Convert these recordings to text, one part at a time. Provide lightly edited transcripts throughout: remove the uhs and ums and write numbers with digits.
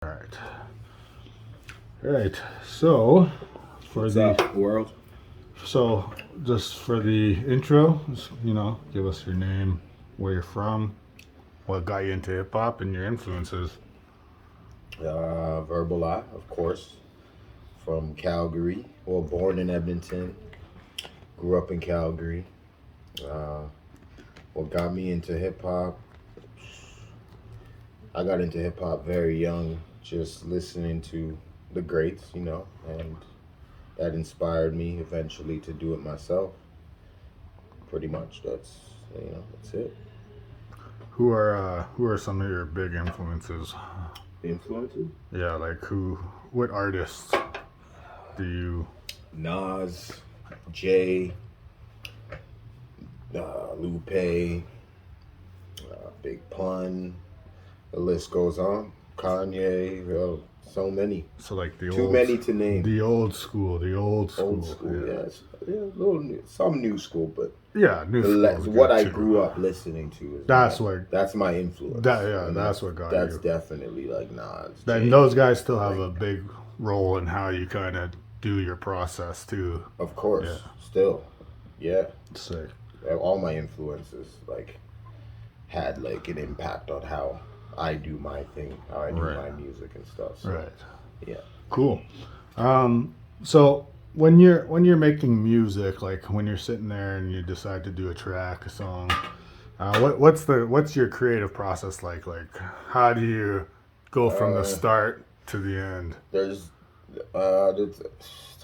All right. All right. So, for What's the up, world? so just for the intro, give us your name, where you're from, what got you into hip hop, and your influences. Verble I, of course, from Calgary. Well, born in Edmonton, grew up in Calgary. Uh, what got me into hip hop? I got into hip hop very young, just listening to the greats, and that inspired me eventually to do it myself. Pretty much, that's it. Who are some of your big influences? Influences? Yeah, like what artists do you? Nas, Jay, Lupe, Big Pun. The list goes on. Kanye, so many. So like Too many to name. the old school, Old school, yes. Yeah, a little new, some new school, but yeah, new school. What I grew up listening to is that's my influence. That's what got that's you. definitely like Nas. Then Jay, those guys still have a big role in how you kind of do your process too. Of course, Yeah. still, yeah. Sick. All my influences had an impact on how I do my thing, how I do my music and stuff. So, Right. yeah. Cool. So when you're making music, like when you're sitting there and you decide to do a track, a song, what's your creative process like? Like how do you go from the start to the end? It's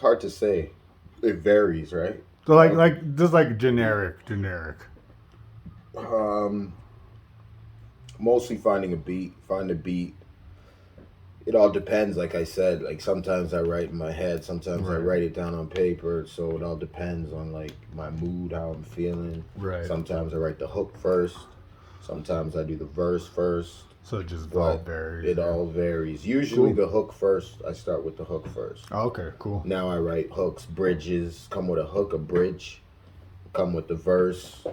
hard to say. It varies, right? So like just like generic. Mostly find a beat. It all depends, like I said. Like sometimes I write in my head, sometimes I write it down on paper. So it all depends on my mood, how I'm feeling. Right. Sometimes I write the hook first. Sometimes I do the verse first. So it just all varies. It all varies. Usually the hook first. I start with the hook first. Oh, okay, cool. Now I write hooks, bridges. Come with a hook, a bridge. Come with the verse.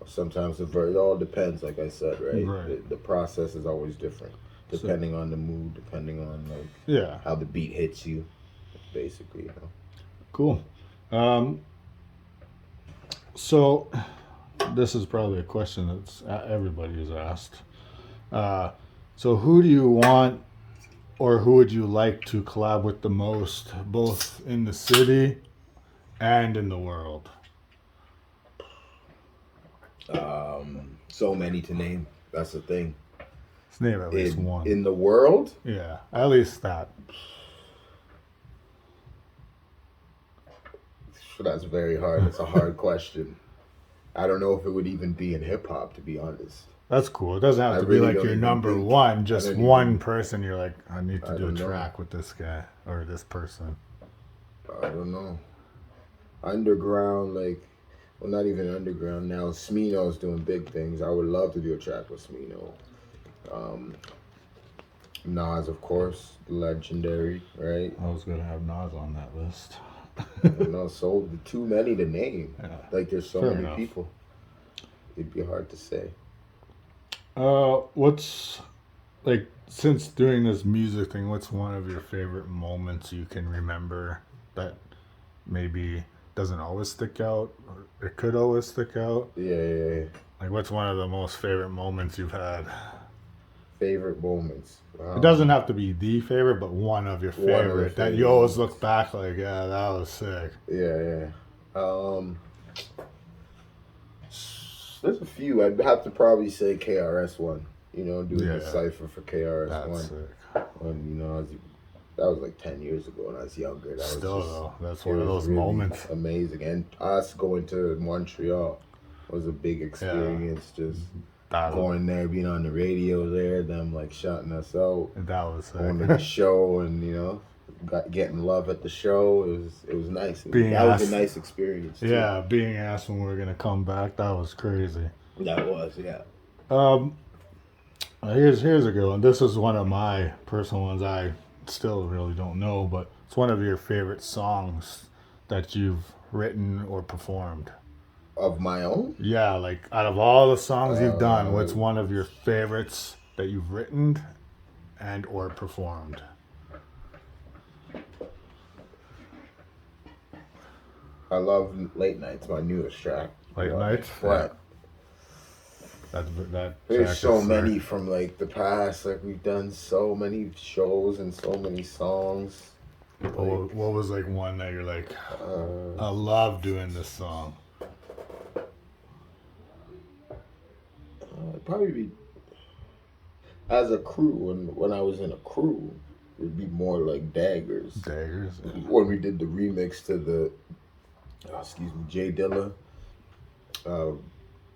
Sometimes the verse. It all depends, like I said, right? Right. The process is always different, depending on the mood, depending on how the beat hits you, basically. Cool. So this is probably a question that's everybody is asked. So who do you want, or who would you like to collab with the most, both in the city and in the world? So many to name. That's the thing. Let's name at least one. In the world? Yeah, at least that. That's very hard. It's a hard question. I don't know if it would even be in hip hop, to be honest. That's cool. It doesn't have to be like your number one. Just one person. You're like, I need to do a track with this guy or this person. I don't know. Underground, well, not even underground now. Smino's doing big things. I would love to do a track with Smino. Nas, of course, legendary, right? I was gonna have Nas on that list. So too many to name. Yeah. There's so many people. It'd be hard to say. What's since doing this music thing, what's one of your favorite moments you can remember that maybe doesn't always stick out, or it could always stick out? Yeah. Like, what's one of the most favorite moments you've had? Favorite moments. It doesn't have to be the favorite, but one of your favorite that you always look back like, yeah, that was sick. Yeah. There's a few. I'd have to probably say KRS One. Doing the cipher for KRS One. Sick. When that was like 10 years ago when I was younger. That's one of those really moments. Amazing. And us going to Montreal was a big experience. Just going there, being on the radio there, them shouting us out. That was sick. Going to the show and getting love at the show. It was nice. That was a nice experience too. Yeah, being asked when we were gonna come back, that was crazy. That was, yeah. Here's a good one. This is one of my personal ones. I still really don't know, but it's one of your favorite songs that you've written or performed. Of my own? Yeah, out of all the songs you've done, what's one of your favorites that you've written and or performed? I love Late Nights, my newest track. Late Nights? But that there's track so is many from like the past. Like we've done so many shows and so many songs. What was like one that you're like, I Uh, love doing this song? it'd probably be as a crew. When I was in a crew, it'd be more like Daggers. Daggers? When we did the remix to the, Jay Dilla, uh,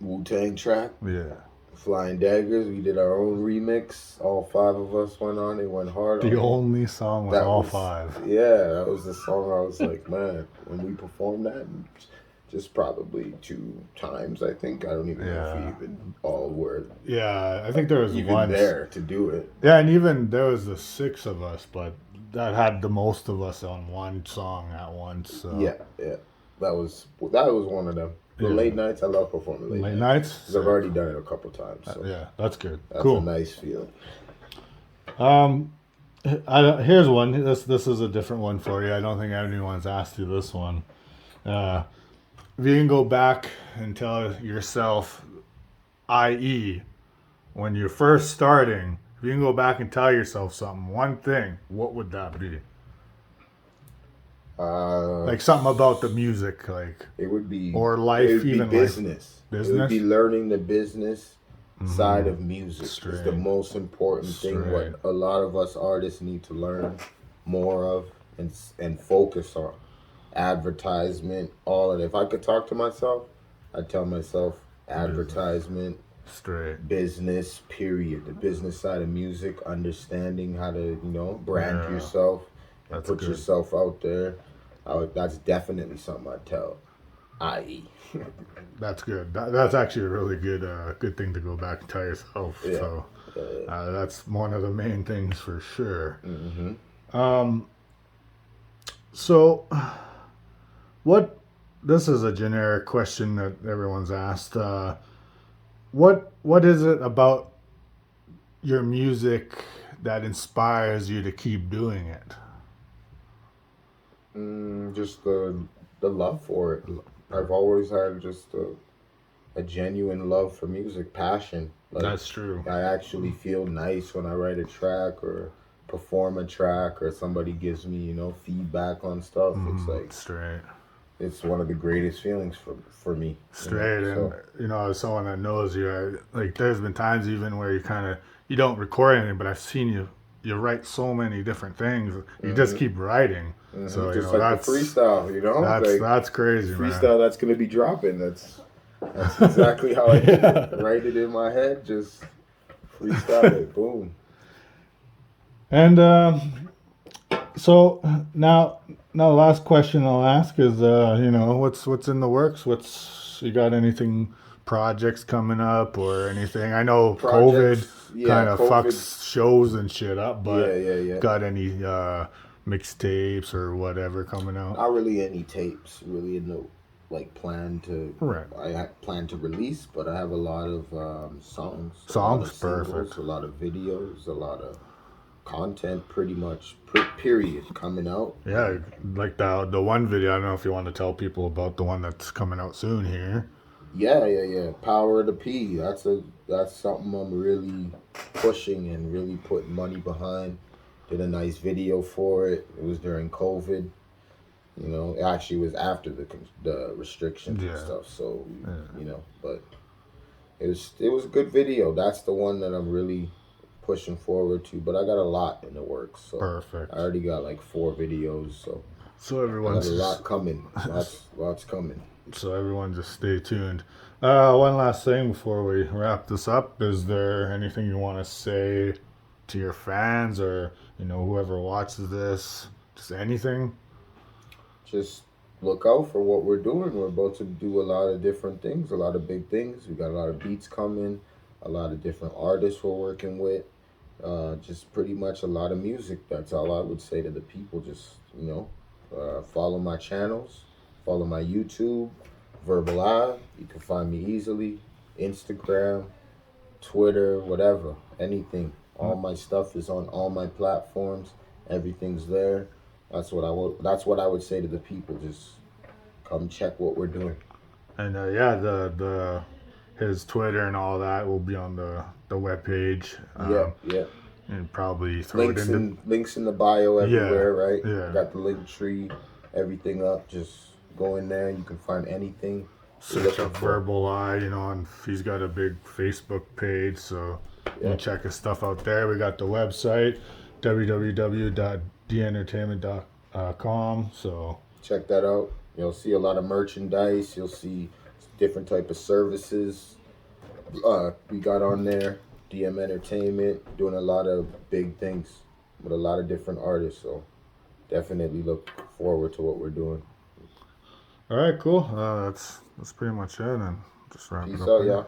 Wu Tang track, Yeah. Flying Daggers. We did our own remix. All five of us went on. It went hard on The it. only song with That all was, five. Yeah, that was the song I was like, man, when we performed that, just probably 2 times, I think. I don't even know if we even all were Yeah, I think there was even once. there to do it. Yeah, and even there was the 6 of us, but that had the most of us on one song at once. So. Yeah. That was one of them. The Late Nights, I love performing late nights. Because I've already done it a couple times. So Yeah, that's good. that's cool. a nice feeling. Here's one. This is a different one for you. I don't think anyone's asked you this one. If you can go back and tell yourself, i.e., when you're first starting, if you can go back and tell yourself something, one thing, what would that be? Like something about the music, like it would be or life, it would even be business. Business. It would be learning the business side of music. Straight. Is the most important thing. What a lot of us artists need to learn more of and focus on. Advertisement, all of it. If I could talk to myself, I'd tell myself advertisement, straight business, period. The business side of music, understanding how to, brand yourself and put yourself out there. That's definitely something I'd tell IE. That's good. That's actually a really good thing to go back and tell yourself. Yeah. So that's one of the main things for sure. Mm-hmm. So, what? This is a generic question that everyone's asked. What is it about your music that inspires you to keep doing it? Just the love for it. I've always had just a genuine love for music, passion. Like, that's true. I actually feel nice when I write a track or perform a track or somebody gives me, feedback on stuff. It's like straight. It's one of the greatest feelings for me. Straight, and as someone that knows you, like there's been times even where you don't record anything, but I've seen you write so many different things. You just keep writing. So just like that's the freestyle, that's crazy. Freestyle man. That's gonna be dropping. That's exactly how I do it. Write it in my head, just freestyle it, boom. And so now the last question I'll ask is, what's in the works? You got anything, projects coming up or anything? I know COVID kind of fucks shows and shit up, but got any mixtapes or whatever coming out? Not really any tapes, really no plan to. Right. I plan to release, but I have a lot of songs. Songs, singles, perfect. A lot of videos, a lot of content, pretty much. Period, coming out. Yeah, like the one video. I don't know if you want to tell people about the one that's coming out soon here. Yeah. Power of the P. That's something I'm really pushing and really putting money behind. Did a nice video for it. It was during COVID. It actually was after the restrictions and stuff. So but it was a good video. That's the one that I'm really pushing forward to. But I got a lot in the works. So perfect. I already got like 4 videos. So everyone's a lot coming. Lots coming. So everyone just stay tuned. One last thing before we wrap this up. Is there anything you want to say to your fans or, whoever watches this? Just anything? Just look out for what we're doing. We're about to do a lot of different things, a lot of big things. We got a lot of beats coming, a lot of different artists we're working with. Just pretty much a lot of music. That's all I would say to the people. Just, follow my channels, follow my YouTube, Verble I. You can find me easily. Instagram, Twitter, whatever, anything. All my stuff is on all my platforms. Everything's there. That's what I would say to the people. Just come check what we're doing. And yeah, the his Twitter and all that will be on the web page. Yeah, yeah. And probably throw it into Links in the bio yeah, everywhere, right? I yeah. got the link tree, everything up. Just go in there. You can find anything you're Search looking up for. Verble I, and he's got a big Facebook page, so you Yeah, can check his stuff out there. We got the website www.dientertainment.com. So check that out. You'll see a lot of merchandise. You'll see different type of services we got on there. DM Entertainment doing a lot of big things with a lot of different artists. So definitely look forward to what we're doing. all right, cool. That's pretty much it, and just wrap it Peace up out, there. y'all.